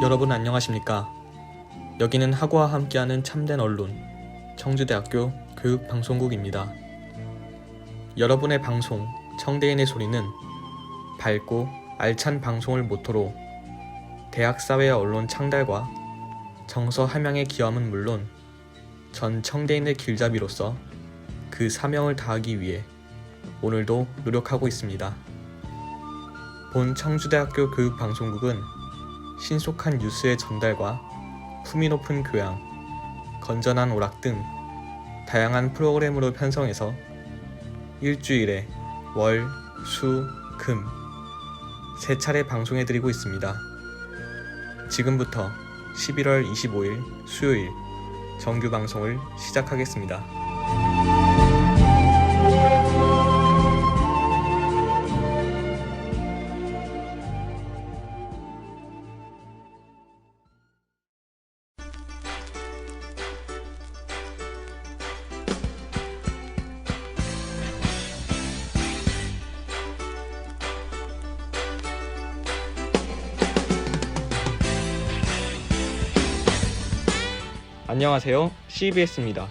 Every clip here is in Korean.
여러분 안녕하십니까? 여기는 학우와 함께하는 참된 언론 청주대학교 교육방송국입니다. 여러분의 방송 청대인의 소리는 밝고 알찬 방송을 모토로 대학사회 언론 창달과 정서 함양에 기여함은 물론 전 청대인의 길잡이로서 그 사명을 다하기 위해 오늘도 노력하고 있습니다. 본 청주대학교 교육방송국은 신속한 뉴스의 전달과 품위 높은 교양, 건전한 오락 등 다양한 프로그램으로 편성해서 일주일에 월, 수, 금 3차례 방송해드리고 있습니다. 지금부터 11월 25일 수요일 정규 방송을 시작하겠습니다. 안녕하세요. CBS입니다.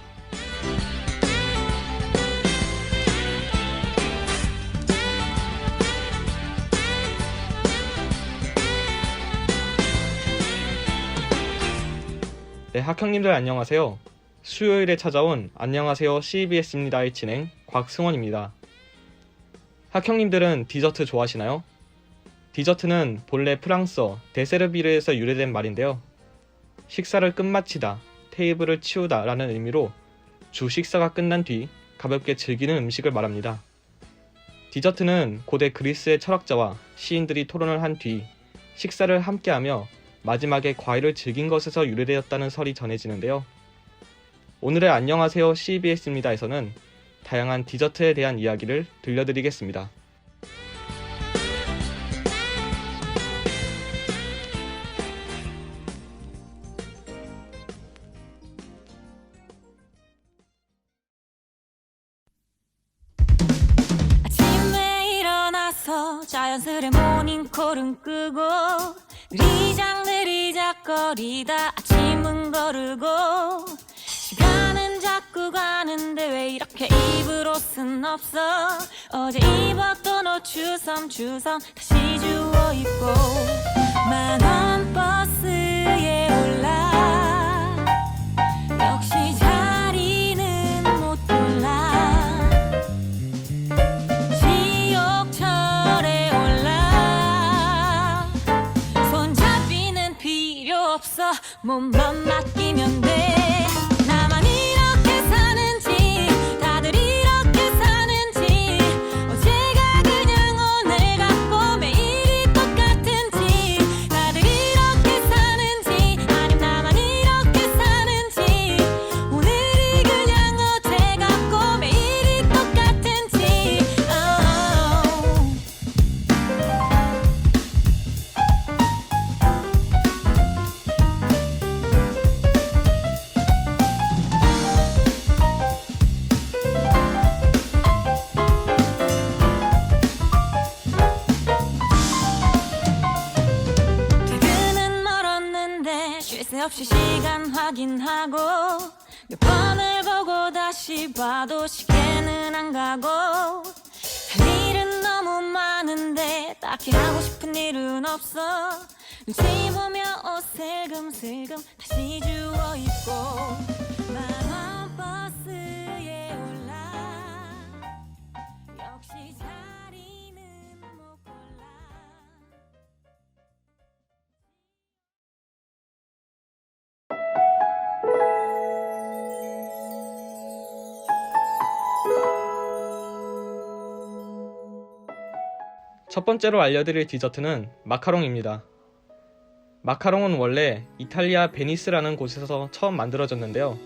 네, 학형님들 안녕하세요. 수요일에 찾아온 안녕하세요 CBS입니다의 진행 곽승원입니다. 학형님들은 디저트 좋아하시나요? 디저트는 본래 프랑스어 데세르비르에서 유래된 말인데요. 식사를 끝마치다, 테이블을 치우다 라는 의미로 주 식사가 끝난 뒤 가볍게 즐기는 음식을 말합니다. 디저트는 고대 그리스의 철학자와 시인들이 토론을 한 뒤 식사를 함께하며 마지막에 과일을 즐긴 것에서 유래되었다는 설이 전해지는데요. 오늘의 안녕하세요 CBS입니다에서는 다양한 디저트에 대한 이야기를 들려드리겠습니다. 자연스레 모닝콜은 끄고 느리작거리다 아침은 거르고 시간은 자꾸 가는데 왜 이렇게 입을 옷은 없어 어제 입었던 옷 주섬 다시 주워 입고 10,000원 버스에 올라 역시 자리는 못 골라 몸만 맡기면 돼. 나만 이렇게 사는지 다들 이렇게 사는지 어제가 그냥 오늘 같고 매일이 똑같은지 다들 이렇게 사는지 아님 나만 이렇게 사는지 오늘이 그냥 어제 같고 매일이 똑같은지 없이 시간 확인하고 몇 번을 보고 다시 봐도 시계는 안 가고 할 일은 너무 많은데 딱히 하고 싶은 일은 없어 눈치 보며 옷 슬금슬금 다시 주워 입고 10,000원 버스에 올라 역시 자리는 못 골라 첫 번째로 알려드릴 디저트는 마카롱입니다. 마카롱은 원래 이탈리아 베니스라는 곳에서 처음 만들어졌는데요.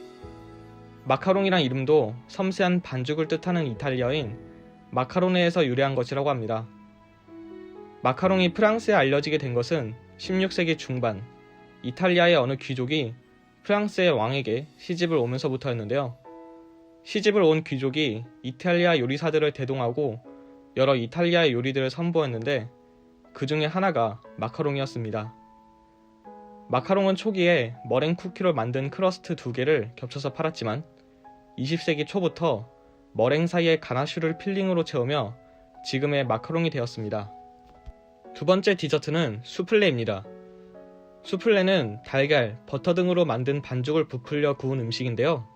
마카롱이란 이름도 섬세한 반죽을 뜻하는 이탈리아인 마카로네에서 유래한 것이라고 합니다. 마카롱이 프랑스에 알려지게 된 것은 16세기 중반 이탈리아의 어느 귀족이 프랑스의 왕에게 시집을 오면서부터였는데요. 시집을 온 귀족이 이탈리아 요리사들을 대동하고 여러 이탈리아의 요리들을 선보였는데 그 중에 하나가 마카롱이었습니다. 마카롱은 초기에 머랭 쿠키로 만든 크러스트 2개를 겹쳐서 팔았지만 20세기 초부터 머랭 사이에 가나슈를 필링으로 채우며 지금의 마카롱이 되었습니다. 두 번째 디저트는 수플레입니다. 수플레는 달걀, 버터 등으로 만든 반죽을 부풀려 구운 음식인데요.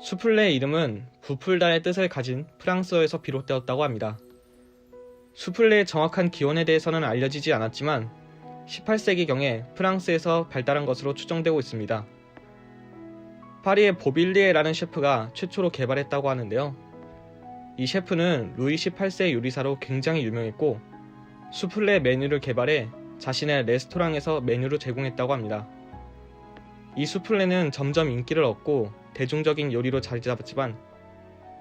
수플레의 이름은 부풀다의 뜻을 가진 프랑스어에서 비롯되었다고 합니다. 수플레의 정확한 기원에 대해서는 알려지지 않았지만 18세기경에 프랑스에서 발달한 것으로 추정되고 있습니다. 파리의 보빌리에라는 셰프가 최초로 개발했다고 하는데요. 이 셰프는 루이 18세 요리사로 굉장히 유명했고 수플레 메뉴를 개발해 자신의 레스토랑에서 메뉴로 제공했다고 합니다. 이 수플레는 점점 인기를 얻고 대중적인 요리로 자리 잡았지만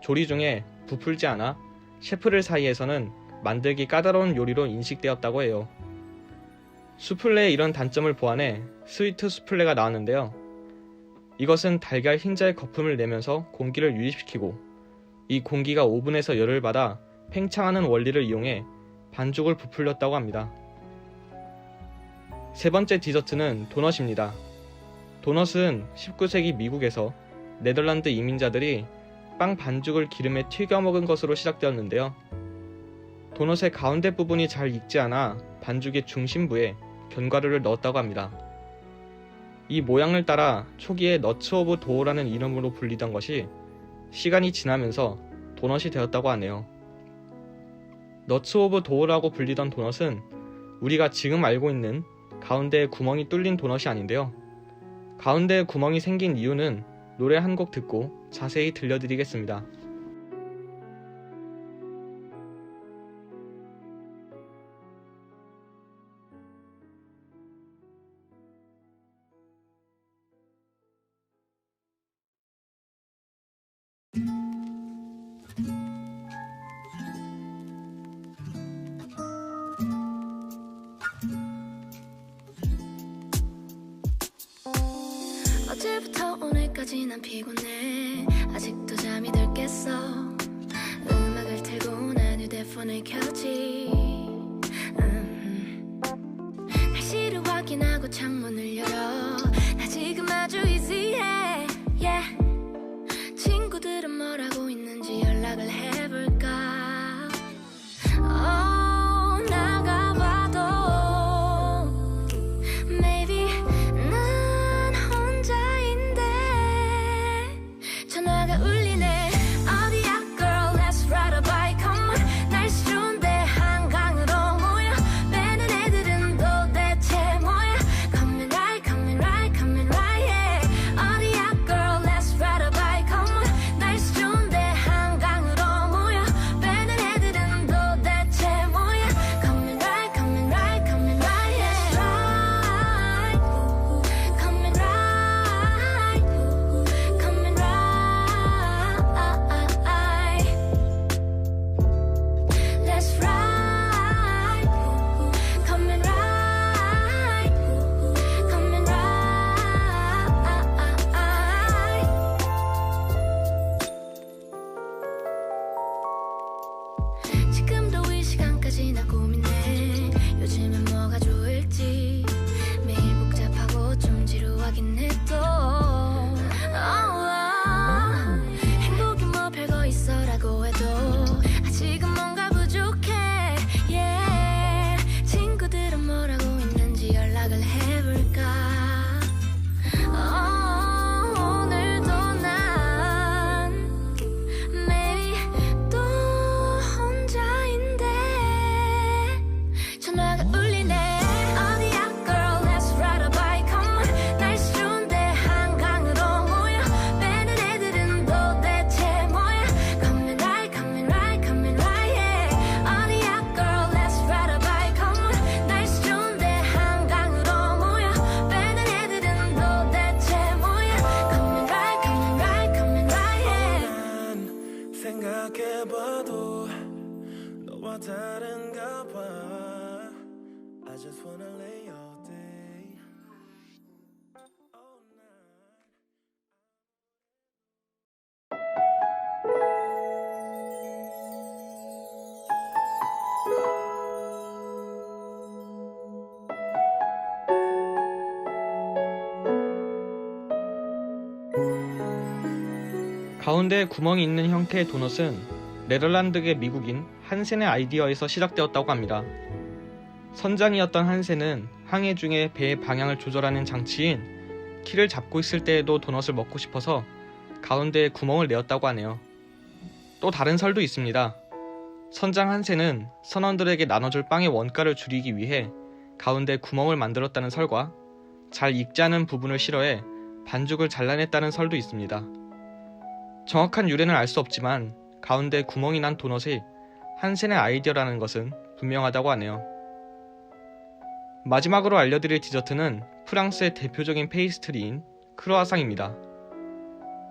조리 중에 부풀지 않아 셰프들 사이에서는 만들기 까다로운 요리로 인식되었다고 해요. 수플레의 이런 단점을 보완해 스위트 수플레가 나왔는데요. 이것은 달걀 흰자의 거품을 내면서 공기를 유입시키고 이 공기가 오븐에서 열을 받아 팽창하는 원리를 이용해 반죽을 부풀렸다고 합니다. 세 번째 디저트는 도넛입니다. 도넛은 19세기 미국에서 네덜란드 이민자들이 빵 반죽을 기름에 튀겨 먹은 것으로 시작되었는데요. 도넛의 가운데 부분이 잘 익지 않아 반죽의 중심부에 견과류를 넣었다고 합니다. 이 모양을 따라 초기에 너츠 오브 도어라는 이름으로 불리던 것이 시간이 지나면서 도넛이 되었다고 하네요. 너츠 오브 도어라고 불리던 도넛은 우리가 지금 알고 있는 가운데에 구멍이 뚫린 도넛이 아닌데요. 가운데에 구멍이 생긴 이유는 노래 한 곡 듣고 자세히 들려드리겠습니다. 어제부터 오늘까지 난 피곤해. 아직도 잠이 덜 깼어. 음악을 틀고 난 휴대폰을 켰지. 날씨를 확인하고 창문을 열어. 나 지금 아주 easy해. Yeah. 친구들은 뭘 하고 있는지 연락을 해볼까. 나가봐도 maybe 난 혼자인데 전화가 울리네. 어디야 girl let's ride a bike come on. 날씨 좋은데 한강으로 모여. 빼는 애들은 도대체 뭐야. Come and ride come and ride come and ride yeah. 어디야 girl let's ride a bike come on. 날씨 좋은데 한강으로 모여. 빼는 애들은 도대체 뭐야. Come and ride come and ride come and ride yeah. Ride come and ride come and ride. Let's ride come and ride come and ride. 지금도 이 시간까지 나 고민해. 요즘은 뭐가 좋을지. 매일 복잡하고 좀 지루하긴 해도 행복이 뭐 별거 있어라고 해도 아직은 뭔가 부족해. Yeah. 친구들은 뭘 하고 있는지 연락을 해볼까. 오늘도 난 maybe 또 혼자인데 전화가 울리네. 어디야 girl let's ride a bike come on. 날씨 좋은데 한강으로 모여. 빼는 애들은 도대체 뭐야. Come and ride come and ride come and ride yeah. 어디야 girl let's ride a bike come on. 날씨 좋은데 한강으로 모여. 빼는 애들은 도대체 뭐야. Come and ride come and ride come and ride yeah. 난 생각해봐도 너와 다른가 봐. I just wanna lay all day. All night. 가운데에 구멍이 있는 형태의 도넛은 네덜란드계 미국인 한센의 아이디어에서 시작되었다고 합니다. 선장이었던 한센은 항해 중에 배의 방향을 조절하는 장치인 키를 잡고 있을 때에도 도넛을 먹고 싶어서 가운데에 구멍을 내었다고 하네요. 또 다른 설도 있습니다. 선장 한센은 선원들에게 나눠줄 빵의 원가를 줄이기 위해 가운데 구멍을 만들었다는 설과 잘 익지 않은 부분을 싫어해 반죽을 잘라냈다는 설도 있습니다. 정확한 유래는 알 수 없지만 가운데 구멍이 난 도넛이 한센의 아이디어라는 것은 분명하다고 하네요. 마지막으로 알려드릴 디저트는 프랑스의 대표적인 페이스트리인 크루아상입니다.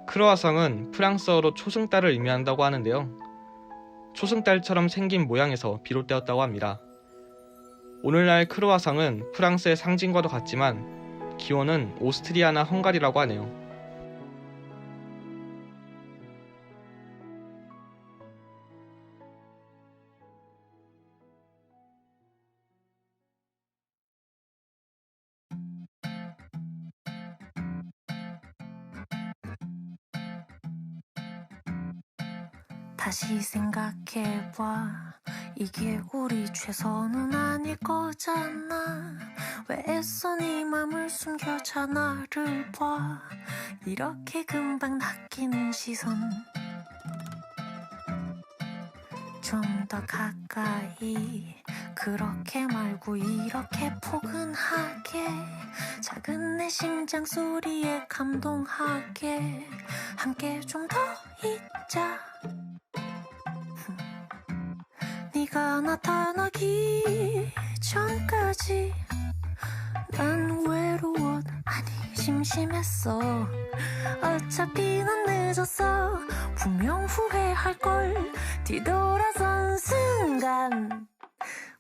크루아상은 프랑스어로 초승달을 의미한다고 하는데요. 초승달처럼 생긴 모양에서 비롯되었다고 합니다. 오늘날 크루아상은 프랑스의 상징과도 같지만 기원은 오스트리아나 헝가리라고 하네요. 다시 생각해봐. 이게 우리 최선은 아닐 거잖아. 왜 애써 네 맘을 숨겨자 나를 봐. 이렇게 금방 낚이는 시선. 좀 더 가까이. 그렇게 말고 이렇게 포근하게. 작은 내 심장 소리에 감동하게. 함께 좀 더 있자. 네가 나타나기 전까지 난 외로워. 아니 심심했어. 어차피 난 늦었어. 분명 후회할걸. 뒤돌아선 순간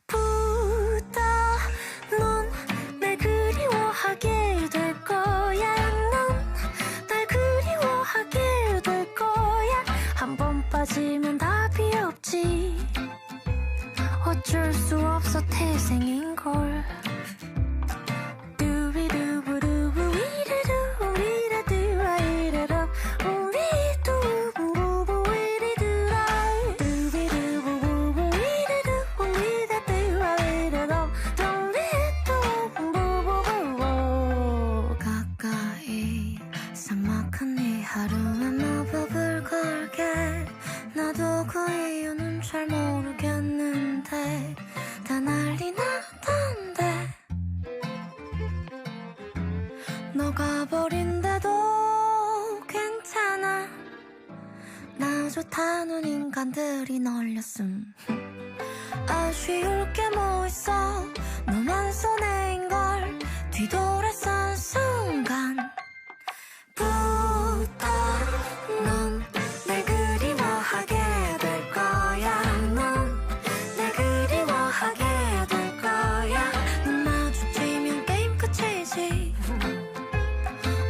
부터 넌 날 그리워하게 될 거야. 넌 날 그리워하게 될 거야. 한 번 빠지면 답이 없지. 어쩔 수 없어 태생인걸. 가까이 삭막한 네 하루에 마법을 걸게. 나도 그 이유는 잘 모르겠는데 다 난리 나던데. 너가 버린데도 괜찮아. 나 좋다는 인간들이 널렸음. 아쉬울 게 뭐 있어. 너만 손해인걸. 뒤돌아선 순간 부터 넌 날 그리워하게 될 거야. 넌 날 그리워하게 될 거야. 눈 마주치면 게임 끝이지.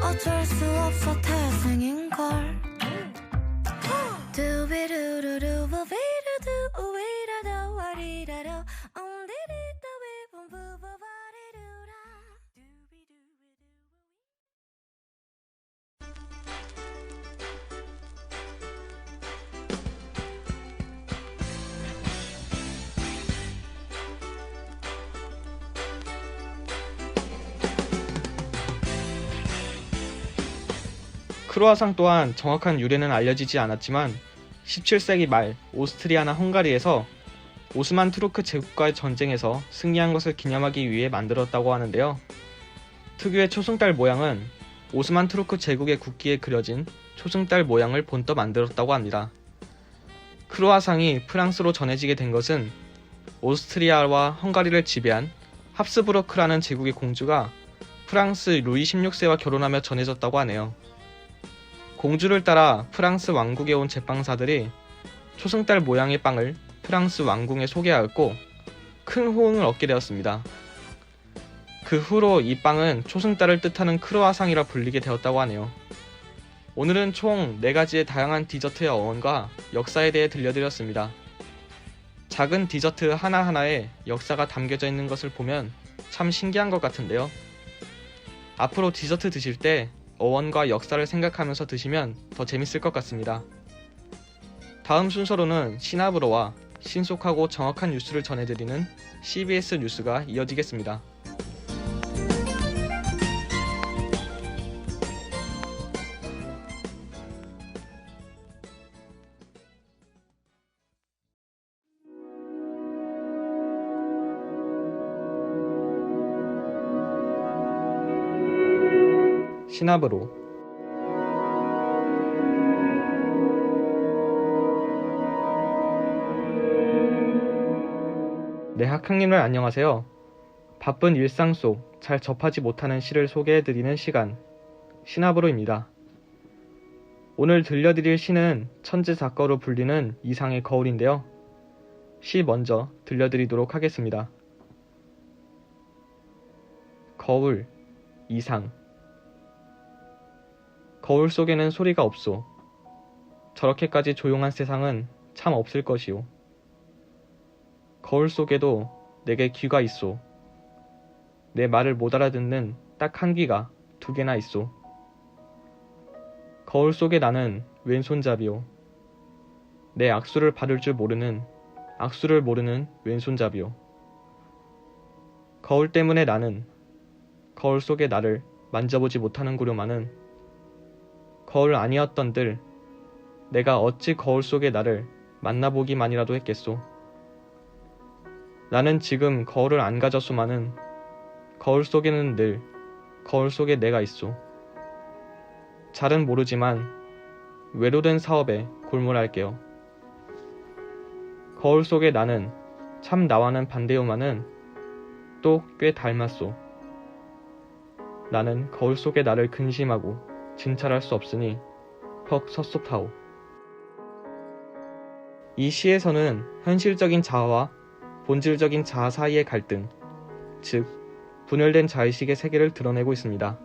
어쩔 수 없어 태생인걸. 두비루루루부비루두위라도와리라도 옴디리도비붐부부바리루라. 크루아상 또한 정확한 유래는 알려지지 않았지만 17세기 말 오스트리아나 헝가리에서 오스만 투르크 제국과의 전쟁에서 승리한 것을 기념하기 위해 만들었다고 하는데요. 특유의 초승달 모양은 오스만 투르크 제국의 국기에 그려진 초승달 모양을 본떠 만들었다고 합니다. 크루아상이 프랑스로 전해지게 된 것은 오스트리아와 헝가리를 지배한 합스부르크라는 제국의 공주가 프랑스 루이 16세와 결혼하며 전해졌다고 하네요. 공주를 따라 프랑스 왕국에 온 제빵사들이 초승달 모양의 빵을 프랑스 왕궁에 소개하였고 큰 호응을 얻게 되었습니다. 그 후로 이 빵은 초승달을 뜻하는 크루아상이라 불리게 되었다고 하네요. 오늘은 총 4가지의 다양한 디저트의 어원과 역사에 대해 들려드렸습니다. 작은 디저트 하나하나에 역사가 담겨져 있는 것을 보면 참 신기한 것 같은데요. 앞으로 디저트 드실 때 어원과 역사를 생각하면서 드시면 더 재밌을 것 같습니다. 다음 순서로는 시나브로와 신속하고 정확한 뉴스를 전해드리는 CBS 뉴스가 이어지겠습니다. 시나브로. 네, 학향님들 안녕하세요. 바쁜 일상 속 잘 접하지 못하는 시를 소개해드리는 시간, 시나브로입니다. 오늘 들려드릴 시는 천지작거로 불리는 이상의 거울인데요. 시 먼저 들려드리도록 하겠습니다. 거울, 이상. 거울 속에는 소리가 없소. 저렇게까지 조용한 세상은 참 없을 것이오. 거울 속에도 내게 귀가 있소. 내 말을 못 알아듣는 딱 한 귀가 2개나 있소. 거울 속에 나는 왼손잡이오. 내 악수를 받을 줄 모르는, 악수를 모르는 왼손잡이오. 거울 때문에 나는 거울 속에 나를 만져보지 못하는구려마는 거울 아니었던들 내가 어찌 거울 속에 나를 만나보기만이라도 했겠소. 나는 지금 거울을 안 가졌소마는 거울 속에는 늘 거울 속에 내가 있소. 잘은 모르지만 외로된 사업에 골몰할게요. 거울 속에 나는 참 나와는 반대요마는 또 꽤 닮았소. 나는 거울 속에 나를 근심하고 진찰할 수 없으니 퍽 섭섭하오. 이 시에서는 현실적인 자아와 본질적인 자아 사이의 갈등, 즉 분열된 자의식의 세계를 드러내고 있습니다.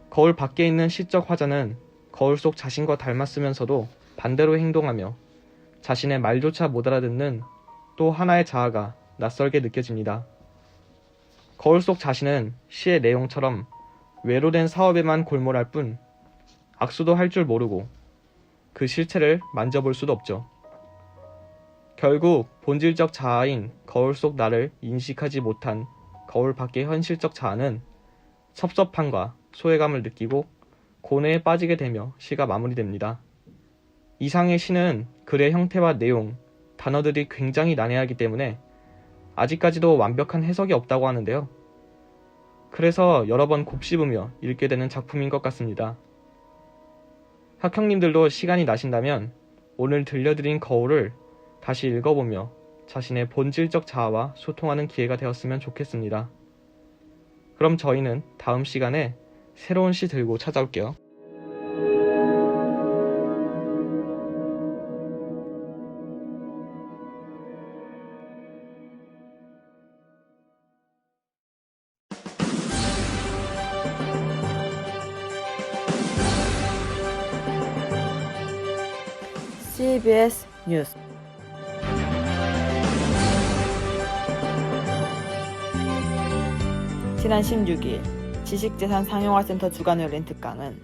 거울 밖에 있는 시적 화자는 거울 속 자신과 닮았으면서도 반대로 행동하며 자신의 말조차 못 알아듣는 또 하나의 자아가 낯설게 느껴집니다. 거울 속 자신은 시의 내용처럼 외로된 사업에만 골몰할 뿐 악수도 할 줄 모르고 그 실체를 만져볼 수도 없죠. 결국 본질적 자아인 거울 속 나를 인식하지 못한 거울 밖의 현실적 자아는 섭섭함과 소외감을 느끼고 고뇌에 빠지게 되며 시가 마무리됩니다. 이상의 시는 글의 형태와 내용, 단어들이 굉장히 난해하기 때문에 아직까지도 완벽한 해석이 없다고 하는데요. 그래서 여러 번 곱씹으며 읽게 되는 작품인 것 같습니다. 학형님들도 시간이 나신다면 오늘 들려드린 거울을 다시 읽어보며 자신의 본질적 자아와 소통하는 기회가 되었으면 좋겠습니다. 그럼 저희는 다음 시간에 새로운 시 들고 찾아올게요. CBS 뉴스. 지난 16일 지식재산 상용화센터 주간 열린 특강은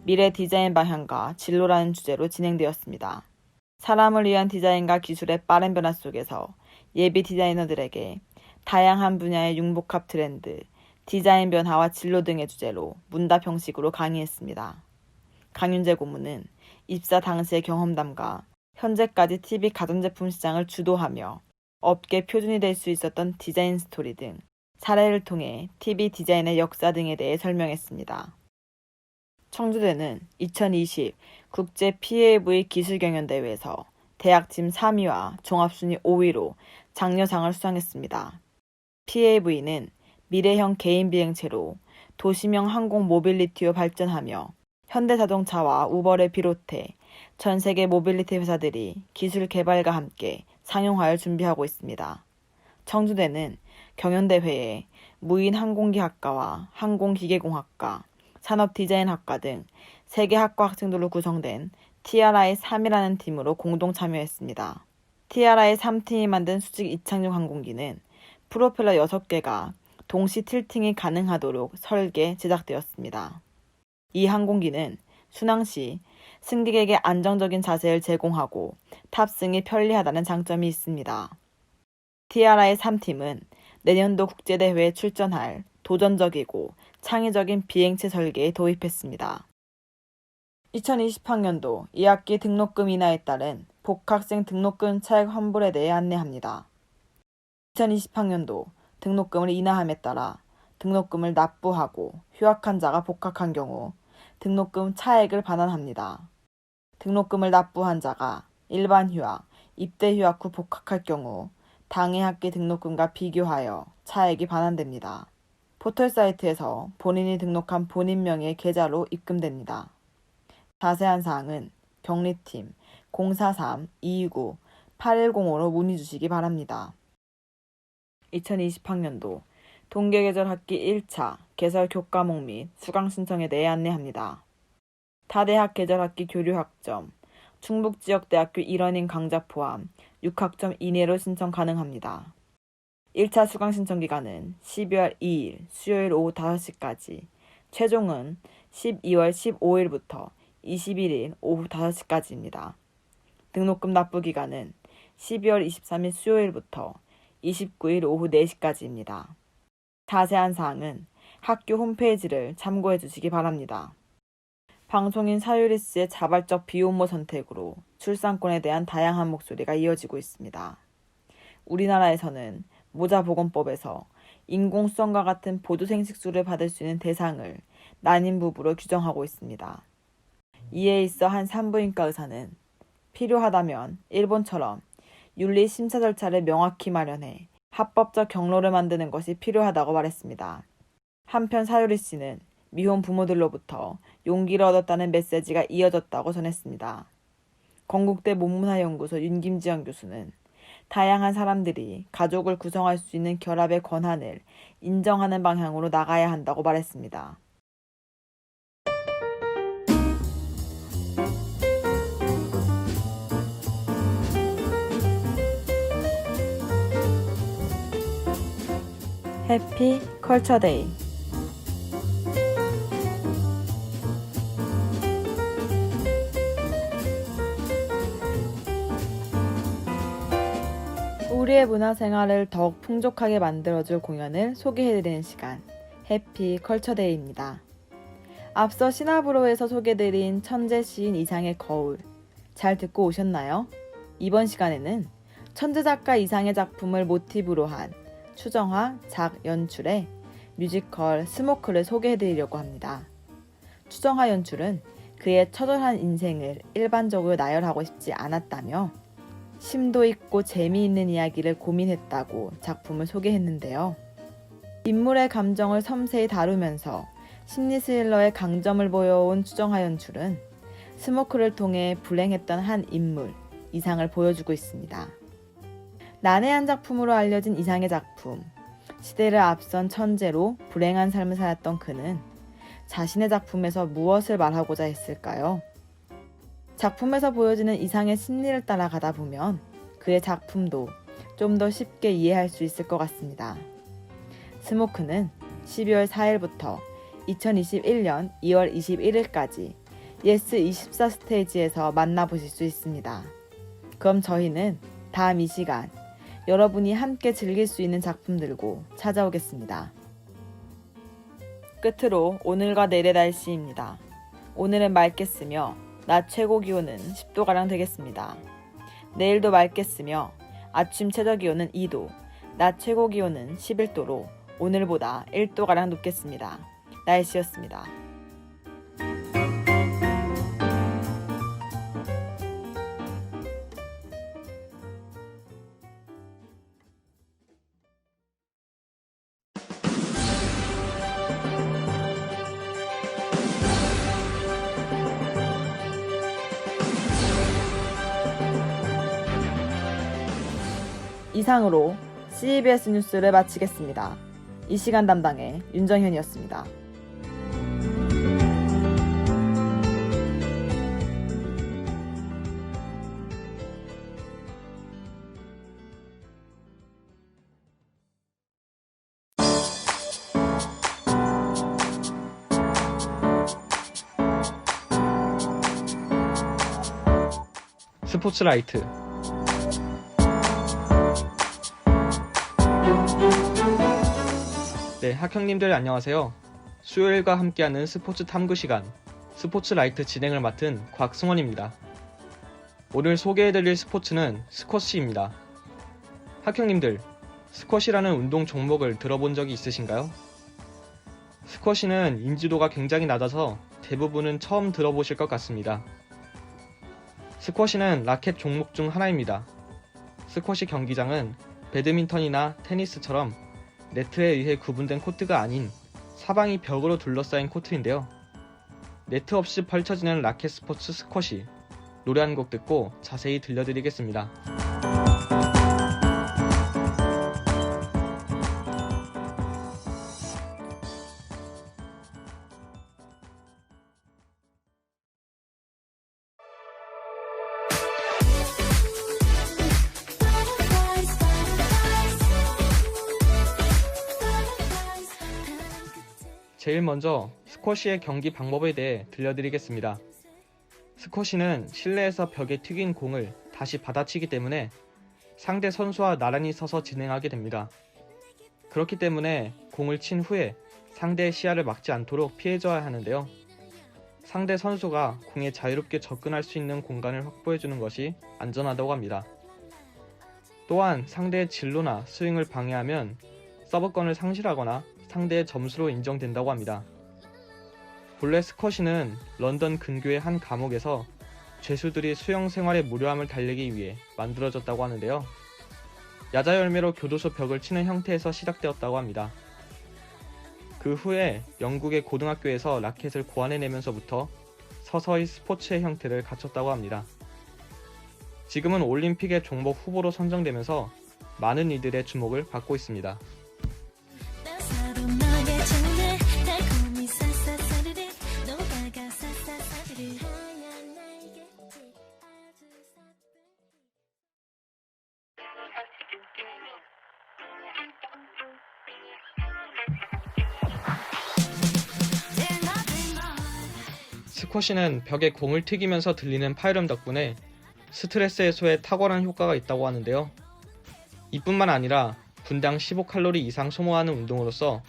미래 디자인 방향과 진로라는 주제로 진행되었습니다. 사람을 위한 디자인과 기술의 빠른 변화 속에서 예비 디자이너들에게 다양한 분야의 융복합 트렌드, 디자인 변화와 진로 등의 주제로 문답 형식으로 강의했습니다. 강윤재 고문은 입사 당시의 경험담과 현재까지 TV 가전제품 시장을 주도하며 업계 표준이 될 수 있었던 디자인 스토리 등 사례를 통해 TV 디자인의 역사 등에 대해 설명했습니다. 청주대는 2020 국제 PAV 기술경연대회에서 대학팀 3위와 종합순위 5위로 장려상을 수상했습니다. PAV는 미래형 개인 비행체로 도시명 항공 모빌리티로 발전하며 현대자동차와 우버를 비롯해 전 세계 모빌리티 회사들이 기술 개발과 함께 상용화를 준비하고 있습니다. 청주대는 경연대회에 무인항공기학과와 항공기계공학과, 산업디자인학과 등 3개 학과 학생들로 구성된 TRI-3이라는 팀으로 공동 참여했습니다. TRI-3팀이 만든 수직 이착륙 항공기는 프로펠러 6개가 동시 틸팅이 가능하도록 설계, 제작되었습니다. 이 항공기는 순항 시 승객에게 안정적인 자세를 제공하고 탑승이 편리하다는 장점이 있습니다. 티아라의 3팀은 내년도 국제대회에 출전할 도전적이고 창의적인 비행체 설계에 도입했습니다. 2020학년도 2학기 등록금 인하에 따른 복학생 등록금 차액 환불에 대해 안내합니다. 2020학년도 등록금을 인하함에 따라 등록금을 납부하고 휴학한 자가 복학한 경우 등록금 차액을 반환합니다. 등록금을 납부한 자가 일반 휴학, 입대 휴학 후 복학할 경우 당해 학기 등록금과 비교하여 차액이 반환됩니다. 포털 사이트에서 본인이 등록한 본인 명의의 계좌로 입금됩니다. 자세한 사항은 경리팀 043-229-8105로 문의 주시기 바랍니다. 2020학년도 동계계절 학기 1차 개설 교과목 및 수강 신청에 대해 안내합니다. 타대학 계절학기 교류 학점, 충북지역대학교 1원인 강좌 포함 6학점 이내로 신청 가능합니다. 1차 수강 신청 기간은 12월 2일 수요일 오후 5시까지, 최종은 12월 15일부터 21일 오후 5시까지입니다. 등록금 납부 기간은 12월 23일 수요일부터 29일 오후 4시까지입니다. 자세한 사항은 학교 홈페이지를 참고해 주시기 바랍니다. 방송인 사유리스의 자발적 비혼모 선택으로 출산권에 대한 다양한 목소리가 이어지고 있습니다. 우리나라에서는 모자보건법에서 인공수정과 같은 보조생식수를 받을 수 있는 대상을 난임 부부로 규정하고 있습니다. 이에 있어 한 산부인과 의사는 필요하다면 일본처럼 윤리 심사 절차를 명확히 마련해 합법적 경로를 만드는 것이 필요하다고 말했습니다. 한편 사유리 씨는 미혼 부모들로부터 용기를 얻었다는 메시지가 이어졌다고 전했습니다. 건국대 문문화연구소 윤김지영 교수는 다양한 사람들이 가족을 구성할 수 있는 결합의 권한을 인정하는 방향으로 나가야 한다고 말했습니다. 해피 컬처데이. 우리의 문화생활을 더욱 풍족하게 만들어줄 공연을 소개해드리는 시간, 해피 컬처데이입니다. 앞서 시나브로에서 소개드린 천재 시인 이상의 거울, 잘 듣고 오셨나요? 이번 시간에는 천재 작가 이상의 작품을 모티브로 한 추정화 작 연출의 뮤지컬 스모크를 소개해드리려고 합니다. 추정화 연출은 그의 처절한 인생을 일반적으로 나열하고 싶지 않았다며 심도 있고 재미있는 이야기를 고민했다고 작품을 소개했는데요. 인물의 감정을 섬세히 다루면서 심리 스릴러의 강점을 보여온 추정화 연출은 스모크를 통해 불행했던 한 인물, 이상을 보여주고 있습니다. 난해한 작품으로 알려진 이상의 작품, 시대를 앞선 천재로 불행한 삶을 살았던 그는 자신의 작품에서 무엇을 말하고자 했을까요? 작품에서 보여지는 이상의 심리를 따라가다 보면 그의 작품도 좀 더 쉽게 이해할 수 있을 것 같습니다. 스모크는 12월 4일부터 2021년 2월 21일까지 예스24 스테이지에서 만나보실 수 있습니다. 그럼 저희는 다음 이 시간 여러분이 함께 즐길 수 있는 작품 들고 찾아오겠습니다. 끝으로 오늘과 내일의 날씨입니다. 오늘은 맑겠으며 낮 최고 기온은 10도가량 되겠습니다. 내일도 맑겠으며 아침 최저 기온은 2도, 낮 최고 기온은 11도로 오늘보다 1도가량 높겠습니다. 날씨였습니다. 이상으로 CBS 뉴스를 마치겠습니다. 이 시간 담당의 윤정현이었습니다. 스포츠라이트. 네, 학형님들 안녕하세요. 수요일과 함께하는 스포츠 탐구 시간, 스포츠라이트 진행을 맡은 곽승원입니다. 오늘 소개해드릴 스포츠는 스쿼시입니다. 학형님들, 스쿼시라는 운동 종목을 들어본 적이 있으신가요? 스쿼시는 인지도가 굉장히 낮아서 대부분은 처음 들어보실 것 같습니다. 스쿼시는 라켓 종목 중 하나입니다. 스쿼시 경기장은 배드민턴이나 테니스처럼 네트에 의해 구분된 코트가 아닌 사방이 벽으로 둘러싸인 코트인데요. 네트 없이 펼쳐지는 라켓 스포츠 스쿼시, 노래 한 곡 듣고 자세히 들려드리겠습니다. 제일 먼저 스쿼시의 경기 방법에 대해 들려드리겠습니다. 스쿼시는 실내에서 벽에 튀긴 공을 다시 받아치기 때문에 상대 선수와 나란히 서서 진행하게 됩니다. 그렇기 때문에 공을 친 후에 상대의 시야를 막지 않도록 피해줘야 하는데요. 상대 선수가 공에 자유롭게 접근할 수 있는 공간을 확보해주는 것이 안전하다고 합니다. 또한 상대의 진로나 스윙을 방해하면 서브권을 상실하거나 상대의 점수로 인정된다고 합니다. 본래 스쿼시는 런던 근교의 한 감옥에서 죄수들이 수용 생활의 무료함을 달래기 위해 만들어졌다고 하는데요. 야자 열매로 교도소 벽을 치는 형태에서 시작되었다고 합니다. 그 후에 영국의 고등학교에서 라켓을 고안해내면서부터 서서히 스포츠의 형태를 갖췄다고 합니다. 지금은 올림픽의 종목 후보로 선정되면서 많은 이들의 주목을 받고 있습니다. 스쿼시는 벽에 공을 튀기면서 들리는 파열음 덕분에 스트레스 해소에 탁월한 효과가 있다고 하는데요. 이뿐만 아니라 분당 15칼로리 이상 소모하는 운동으로서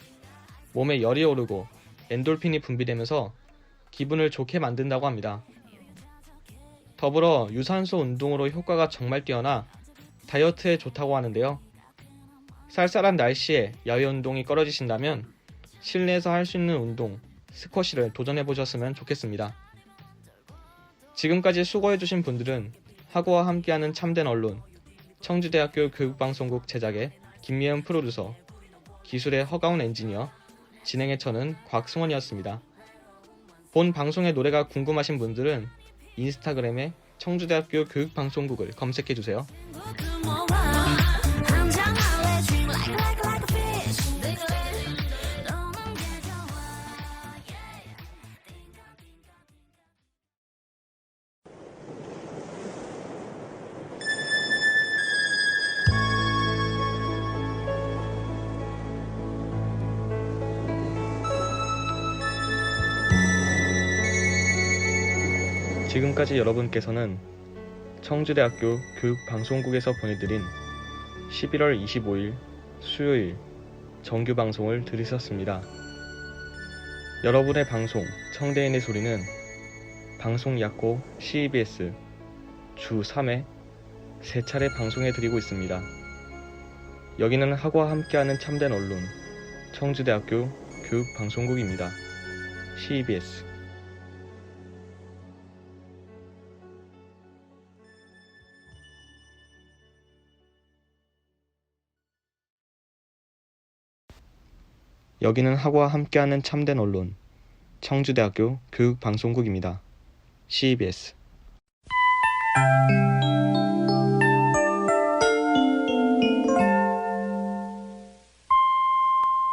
몸에 열이 오르고 엔돌핀이 분비되면서 기분을 좋게 만든다고 합니다. 더불어 유산소 운동으로 효과가 정말 뛰어나 다이어트에 좋다고 하는데요. 쌀쌀한 날씨에 야외 운동이 꺼려지신다면 실내에서 할 수 있는 운동, 스쿼시를 도전해보셨으면 좋겠습니다. 지금까지 수고해주신 분들은 하고와 함께하는 참된 언론, 청주대학교 교육방송국 제작의 김미연 프로듀서, 기술의 허가운 엔지니어, 진행의 저는 곽승원이었습니다. 본 방송의 노래가 궁금하신 분들은 인스타그램에 청주대학교 교육방송국을 검색해주세요. 지금까지 여러분께서는 청주대학교 교육방송국에서 보내드린 11월 25일 수요일 정규 방송을 들으셨습니다. 여러분의 방송 청대인의 소리는 방송 약고 CEBS 주 3회 3차례 방송해드리고 있습니다. 여기는 학과 함께하는 참된 언론 청주대학교 교육방송국입니다. CEBS. 여기는 학과 함께하는 참된 언론 청주대학교 교육방송국입니다. CEBS.